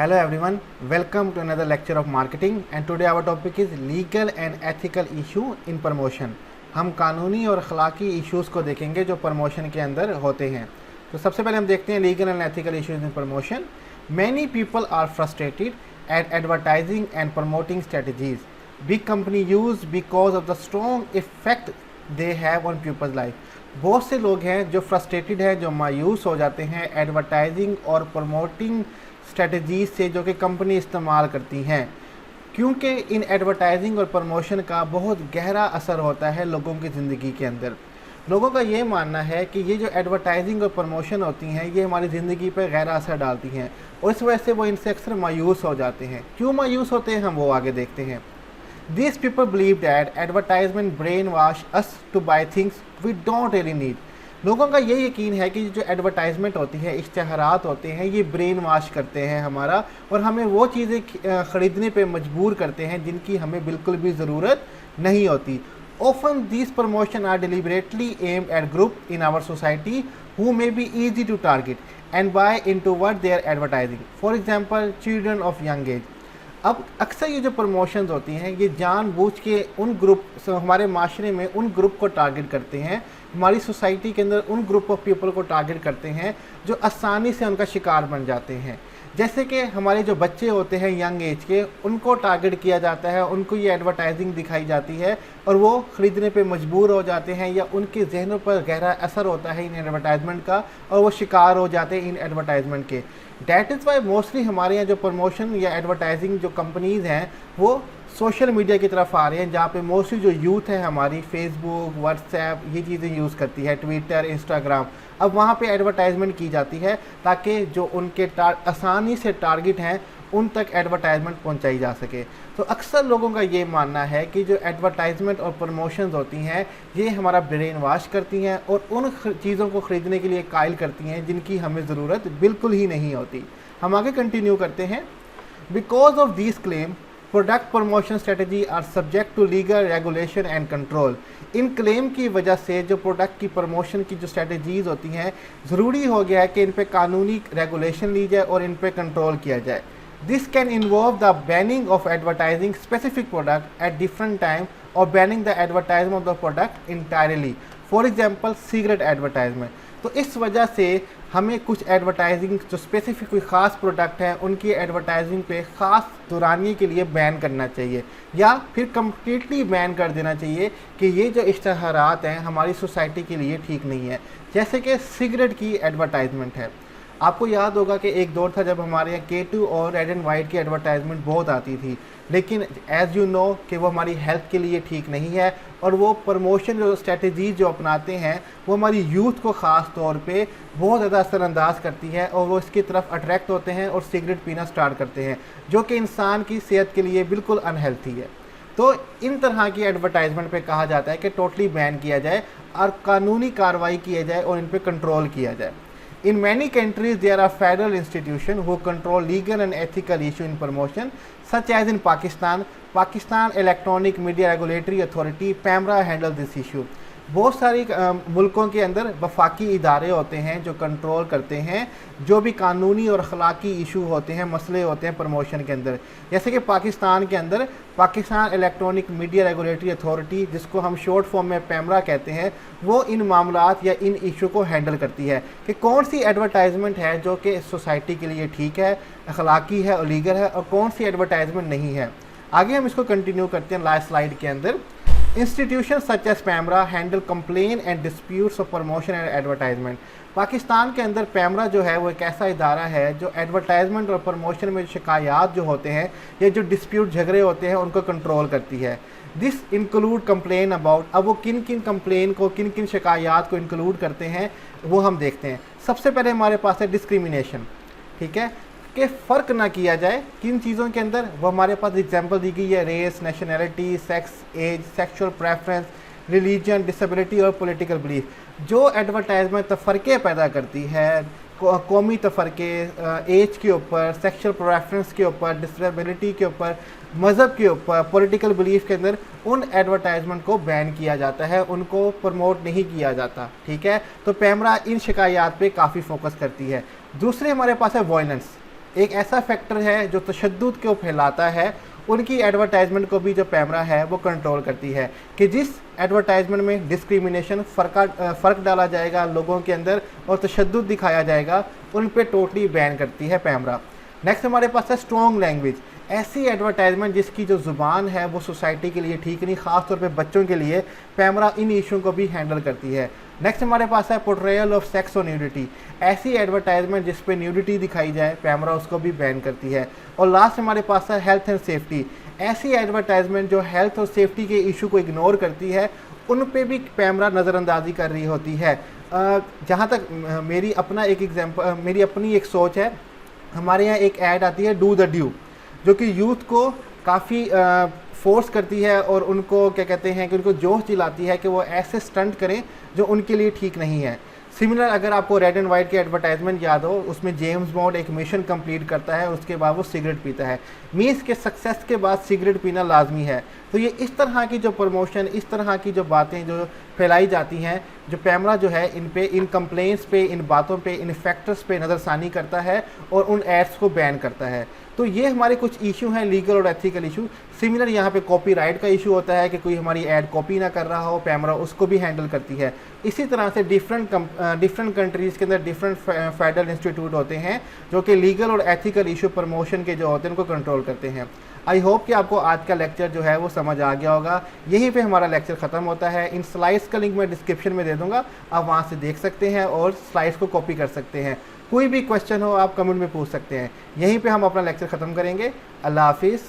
Hello everyone, welcome to another lecture of marketing and today our topic is legal and ethical issue in promotion। हम कानूनी और अखलाकी issues को देखेंगे जो promotion के अंदर होते हैं। तो सबसे पहले हम देखते हैं legal and ethical issues in promotion. Many people are frustrated at advertising and promoting strategies big company use because of the strong effect they have on people's life. बहुत से लोग हैं जो फ्रस्ट्रेटेड हैं, जो मायूस हो जाते हैं एडवर्टाइजिंग और प्रमोटिंग स्ट्रेटजीज से जो कि कंपनी इस्तेमाल करती हैं, क्योंकि इन एडवर्टाइजिंग और प्रमोशन का बहुत गहरा असर होता है लोगों की ज़िंदगी के अंदर। लोगों का ये मानना है कि ये जो एडवर्टाइजिंग और प्रमोशन होती हैं ये हमारी ज़िंदगी पर गहरा असर डालती हैं और इस वजह से वो इनसे अक्सर मायूस हो जाते हैं। क्यों मायूस होते हैं हम वो आगे देखते हैं। These people believe that advertisement brainwash us to buy things we don't really need। लोगों का ये यकीन है कि जो एडवर्टाइजमेंट होती है, इश्तहारात होते हैं, ये ब्रेन वाश करते हैं हमारा और हमें वो चीज़ें ख़रीदने पे मजबूर करते हैं जिनकी हमें बिल्कुल भी ज़रूरत नहीं होती। Often these promotions are deliberately aimed at group in our society who may be easy to target and buy into what they are advertising। For example, children of young age। अब अक्सर ये जो प्रमोशंस होती हैं ये जानबूझ के उन ग्रुप हमारे माशरे में उन ग्रुप को टारगेट करते हैं, हमारी सोसाइटी के अंदर उन ग्रुप ऑफ पीपल को टारगेट करते हैं जो आसानी से उनका शिकार बन जाते हैं। जैसे कि हमारे जो बच्चे होते हैं यंग एज के, उनको टारगेट किया जाता है, उनको ये एडवर्टाइजिंग दिखाई जाती है और वो ख़रीदने पे मजबूर हो जाते हैं या उनके जहनों पर गहरा असर होता है इन एडवर्टाइजमेंट का और वो शिकार हो जाते हैं इन एडवर्टाइजमेंट के। डैट इज़ वाई मोस्टली हमारे यहाँ जो प्रमोशन या एडवर्टाइजिंग जो कंपनीज़ हैं वो सोशल मीडिया की तरफ आ रहे हैं, जहाँ पे मोस्टली जो यूथ है हमारी फेसबुक, व्हाट्सएप ये चीज़ें यूज़ करती है, ट्विटर, इंस्टाग्राम। अब वहाँ पे एडवर्टाइजमेंट की जाती है ताकि जो उनके आसानी से टारगेट हैं उन तक एडवर्टाइजमेंट पहुंचाई जा सके। तो अक्सर लोगों का ये मानना है कि जो एडवर्टाइजमेंट और प्रमोशंस होती हैं ये हमारा ब्रेन वॉश करती हैं और उन चीज़ों को ख़रीदने के लिए कायल करती हैं जिनकी हमें ज़रूरत बिल्कुल ही नहीं होती। हम आगे कंटिन्यू करते हैं। Because of this claim product promotion strategy are subject to legal regulation and control. इन क्लेम की वजह से जो प्रोडक्ट की प्रमोशन की जो स्ट्रेटजीज़ होती हैं ज़रूरी हो गया है कि इन पे कानूनी रेगुलेशन ली जाए और इन पे कंट्रोल किया जाए। This can involve the banning of advertising specific product at different time or banning the advertisement of the product entirely। For example, cigarette advertisement। तो इस वजह से हमें कुछ एडवर्टाइजिंग जो स्पेसिफिक कोई ख़ास प्रोडक्ट है उनकी एडवर्टाइजिंग पे ख़ास दौरानिए के लिए बैन करना चाहिए या फिर कम्प्लीटली बैन कर देना चाहिए कि ये जो इश्तहारात हैं हमारी सोसाइटी के लिए ठीक नहीं है। जैसे कि सिगरेट की एडवर्टाइजमेंट है। आपको याद होगा कि एक दौर था जब हमारे यहाँ K2 और रेड एंड वाइट की एडवर्टाइजमेंट बहुत आती थी, लेकिन एज़ यू नो कि वो हमारी हेल्थ के लिए ठीक नहीं है और वो प्रमोशन जो स्ट्रेटजीज जो अपनाते हैं वो हमारी यूथ को ख़ास तौर पे बहुत ज़्यादा असरअंदाज करती है और वो इसकी तरफ अट्रैक्ट होते हैं और सिगरेट पीना स्टार्ट करते हैं जो कि इंसान की सेहत के लिए बिल्कुल अनहेल्थी है। तो इन तरह की एडवर्टाइजमेंट पे कहा जाता है कि टोटली बैन किया जाए और कानूनी कार्रवाई किया जाए और इन पर कंट्रोल किया जाए। In many countries, there are federal institutions who control legal and ethical issues in promotion, such as in Pakistan. Pakistan Electronic Media Regulatory Authority (PEMRA) handles this issue। बहुत सारी मुल्कों के अंदर वफाकी इदारे होते हैं जो कंट्रोल करते हैं जो भी कानूनी और अखलाकी इशू होते हैं, मसले होते हैं प्रमोशन के अंदर। जैसे कि पाकिस्तान के अंदर Pakistan electronic media regulatory authority, जिसको हम शॉर्ट फॉर्म में पैमरा कहते हैं, वो इन मामलात या इन इशू को हैंडल करती है कि कौन सी एडवर्टाइजमेंट है जो कि सोसाइटी के लिए ठीक है, अखलाकी है और लीगल है और कौन सी एडवर्टाइजमेंट नहीं है। आगे हम इसको कंटिन्यू करते हैं लास्ट स्लाइड के अंदर। Institutions such as PEMRA handle complaint and disputes of promotion and advertisement। Pakistan के अंदर पैमरा जो है वो एक ऐसा इदारा है जो एडवर्टाइजमेंट और प्रमोशन में शिकायत जो होते हैं या जो डिस्प्यूट झगड़े होते हैं उनको कंट्रोल करती है। This include complain about. अब वो किन किन कंप्लेन को, किन किन शिकायत को इंक्लूड करते हैं वो हम देखते हैं। सबसे पहले हमारे पास है डिस्क्रिमिनेशन, ठीक है, कि फ़र्क ना किया जाए किन चीज़ों के अंदर। वो हमारे पास एग्जांपल दी गई है race, nationality, sex, age, sexual preference, religion, disability और पॉलिटिकल बिलीफ। जो एडवर्टाइजमेंट तफरके पैदा करती है, कौमी तफरके, एज के ऊपर, सेक्सुअल प्रेफरेंस के ऊपर, डिसेबिलिटी के ऊपर, मज़हब के ऊपर, पॉलिटिकल बिलीफ के अंदर, उन एडवर्टाइजमेंट को बैन किया जाता है, उनको प्रमोट नहीं किया जाता। ठीक है, तो पैमरा इन शिकायत पे काफ़ी फोकस करती है। दूसरे हमारे पास है वायलेंस। एक ऐसा फैक्टर है जो तशद्दुद को फैलाता है, उनकी एडवर्टाइजमेंट को भी जो पैमरा है वो कंट्रोल करती है कि जिस एडवर्टाइजमेंट में डिस्क्रिमिनेशन फ़र्क डाला जाएगा लोगों के अंदर और तशद्दुद दिखाया जाएगा, उन पे टोटली बैन करती है पैमरा। नेक्स्ट हमारे पास है स्ट्रॉन्ग लैंग्वेज। ऐसी एडवर्टाइजमेंट जिसकी जो ज़ुबान है वो सोसाइटी के लिए ठीक नहीं, ख़ास तौर पे बच्चों के लिए, पैमरा इन इशू को भी हैंडल करती है। नेक्स्ट हमारे पास है पोर्ट्रेयल ऑफ सेक्स और न्यूडिटी। ऐसी एडवर्टाइजमेंट जिस पे न्यूडिटी दिखाई जाए, पैमरा उसको भी बैन करती है। और लास्ट हमारे पास है हेल्थ एंड सेफ्टी। ऐसी एडवर्टाइजमेंट जो हेल्थ और सेफ्टी के इशू को इग्नोर करती है, उन पे भी पैमरा नज़रअंदाजी कर रही होती है। जहाँ तक मेरी अपनी एक सोच है, हमारे यहाँ एक ऐड आती है डू द ड्यू, जो कि यूथ को काफ़ी फोर्स करती है और उनको क्या कहते हैं कि उनको जोश दिलाती है कि वो ऐसे स्टंट करें जो उनके लिए ठीक नहीं है। सिमिलर अगर आपको रेड एंड वाइट की एडवर्टाइजमेंट याद हो, उसमें जेम्स बॉन्ड एक मिशन कंप्लीट करता है, उसके बाद वो सिगरेट पीता है। मीन्स के सक्सेस के बाद सिगरेट पीना लाजमी है। तो ये इस तरह की जो प्रमोशन, इस तरह की जो बातें जो फैलाई जाती हैं, जो पैमरा जो है इन पे, इन कंप्लेंट्स पे, इन बातों पे, इन फैक्टर्स पे नज़रसानी करता है और उन एड्स को बैन करता है। तो ये हमारे कुछ इशू हैं, लीगल और एथिकल इशू। सिमिलर यहाँ पे कॉपीराइट का इशू होता है कि कोई हमारी ऐड कॉपी ना कर रहा हो, पैमरा उसको भी हैंडल करती है। इसी तरह से डिफरेंट कंट्रीज़ के अंदर डिफरेंट फेडरल इंस्टीट्यूट होते हैं जो कि लीगल और एथिकल इशू प्रमोशन के जो होते हैं उनको कंट्रोल करते हैं। आई होप कि आपको आज का लेक्चर जो है वो समझ आ गया होगा। यहीं पे हमारा लेक्चर ख़त्म होता है। इन स्लाइड्स का लिंक मैं डिस्क्रिप्शन में दे दूँगा, आप वहाँ से देख सकते हैं और स्लाइड्स को कॉपी कर सकते हैं। कोई भी क्वेश्चन हो आप कमेंट में पूछ सकते हैं। यहीं पे हम अपना लेक्चर ख़त्म करेंगे। अल्लाह हाफिज़।